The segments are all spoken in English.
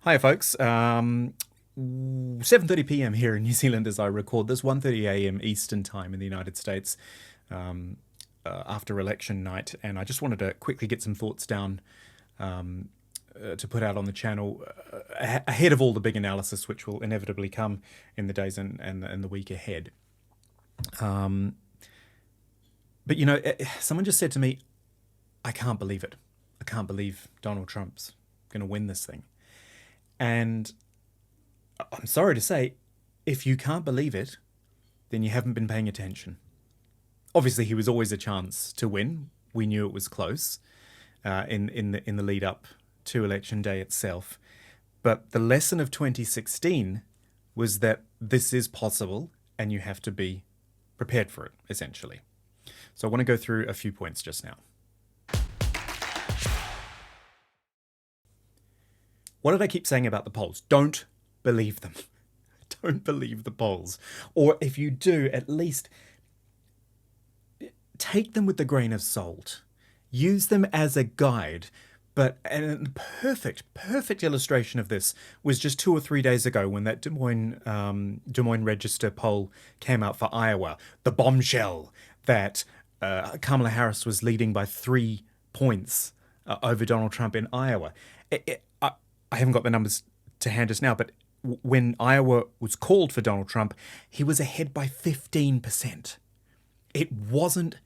Hi, folks. 7:30 p.m. here in New Zealand as I record this, 1:30 a.m. Eastern Time in the United States after election night. And I just wanted to quickly get some thoughts down to put out on the channel ahead of all the big analysis, which will inevitably come in the days and the week ahead. But, someone just said to me, I can't believe it. I can't believe Donald Trump's going to win this thing. And I'm sorry to say, if you can't believe it, then you haven't been paying attention. Obviously, he was always a chance to win. We knew it was close in the lead up to election day itself. But the lesson of 2016 was that this is possible, and you have to be prepared for it, essentially. So I want to go through a few points just now. What did I keep saying about the polls? Don't believe them. Don't believe the polls. Or if you do, at least take them with a grain of salt. Use them as a guide. But a perfect illustration of this was just 2 or 3 days ago when that Des Moines Register poll came out for Iowa. The bombshell that Kamala Harris was leading by 3 points over Donald Trump in Iowa. I haven't got the numbers to hand us now, but when Iowa was called for Donald Trump, he was ahead by 15%. It wasn't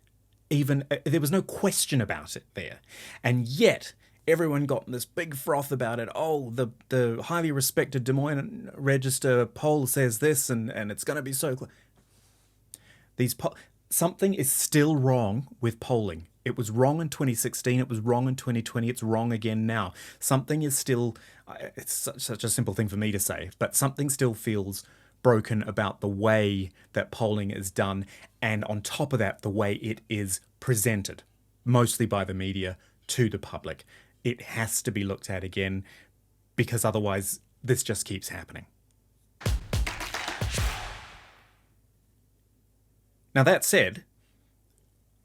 even, there was no question about it there. And yet, everyone got this big froth about it. Oh, the highly respected Des Moines Register poll says this, and it's going to be so close. Something is still wrong with polling. It was wrong in 2016. It was wrong in 2020. It's wrong again now. Something is still, it's such a simple thing for me to say, but something still feels broken about the way that polling is done. And on top of that, the way it is presented, mostly by the media to the public. It has to be looked at again because otherwise this just keeps happening. Now, that said,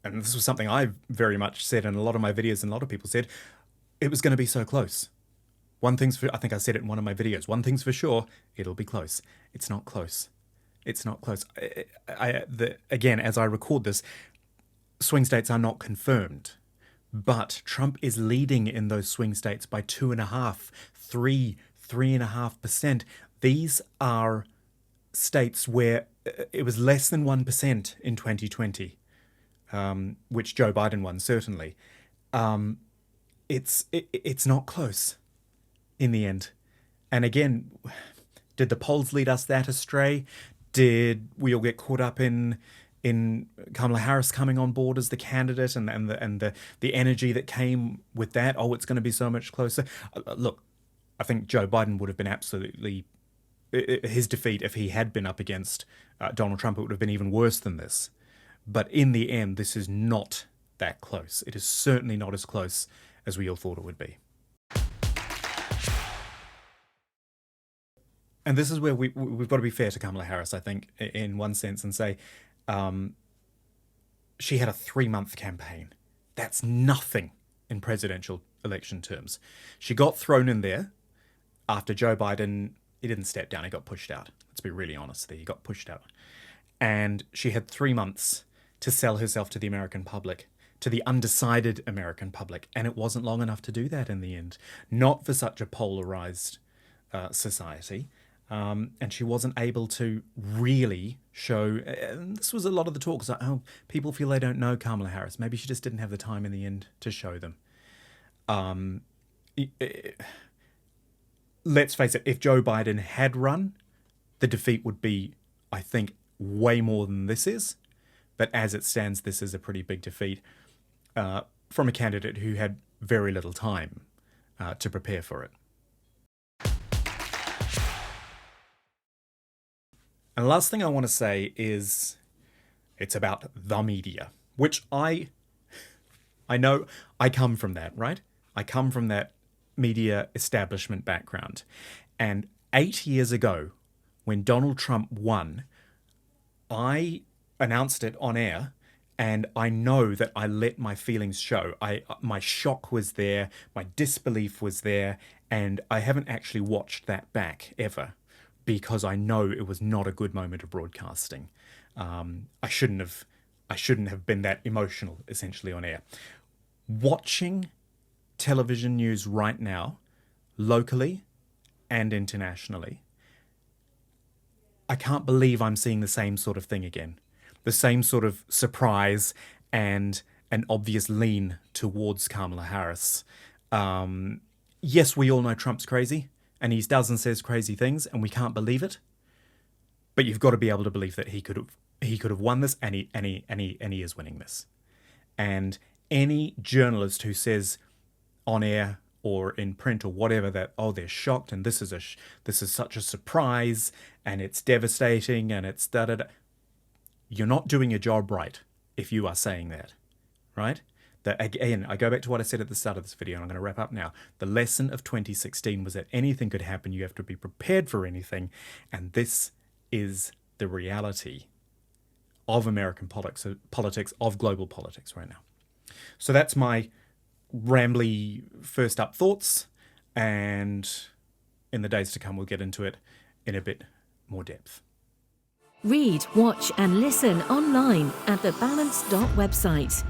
and this was something I very much said in a lot of my videos and a lot of people said, it was going to be so close. One thing's for, I think I said it in one of my videos, one thing's for sure, it'll be close. It's not close. It's not close. Again, as I record this, swing states are not confirmed, but Trump is leading in those swing states by 2.5%, 3.5%. These are states where it was less than 1% in 2020, which Joe Biden won, certainly. It's not close in the end. And again, did the polls lead us that astray? Did we all get caught up in Kamala Harris coming on board as the candidate and the energy that came with that? Oh, it's going to be so much closer. Look, I think Joe Biden would have been absolutely, his defeat, if he had been up against Donald Trump, it would have been even worse than this. But in the end, this is not that close. It is certainly not as close as we all thought it would be. And this is where we've got to be fair to Kamala Harris, I think, in one sense, and say she had a 3-month campaign. That's nothing in presidential election terms. She got thrown in there after Joe Biden, he didn't step down, he got pushed out. Let's be really honest there, he got pushed out. And she had 3 months to sell herself to the American public, to the undecided American public. And it wasn't long enough to do that in the end. Not for such a polarized society. And she wasn't able to really show, and this was a lot of the talk, like, oh, people feel they don't know Kamala Harris. Maybe she just didn't have the time in the end to show them. Let's face it, if Joe Biden had run, the defeat would be, I think, way more than this is. But as it stands, this is a pretty big defeat from a candidate who had very little time to prepare for it. And the last thing I want to say is it's about the media, which I know I come from that, right? I come from that media establishment background. And 8 years ago, when Donald Trump won, I announced it on air And I know that I let my feelings show. My shock was there, my disbelief was there, and I haven't actually watched that back ever because I know it was not a good moment of broadcasting. I shouldn't have been that emotional essentially on air. Watching television news right now, locally and internationally, I can't believe I'm seeing the same sort of thing again. The same sort of surprise and an obvious lean towards Kamala Harris. Yes, we all know Trump's crazy, and he does and says crazy things, and we can't believe it. But you've got to be able to believe that he could have won this, and he is winning this. And any journalist who says on air or in print or whatever that, oh, they're shocked and this is such a surprise and it's devastating and it's da da da, you're not doing your job right if you are saying that, right? Again, I go back to what I said at the start of this video, and I'm going to wrap up now. The lesson of 2016 was that anything could happen. You have to be prepared for anything, and this is the reality of American politics, of global politics right now. So that's my rambly first up thoughts, and in the days to come, we'll get into it in a bit more depth. Read, watch and listen online at the Balanced website.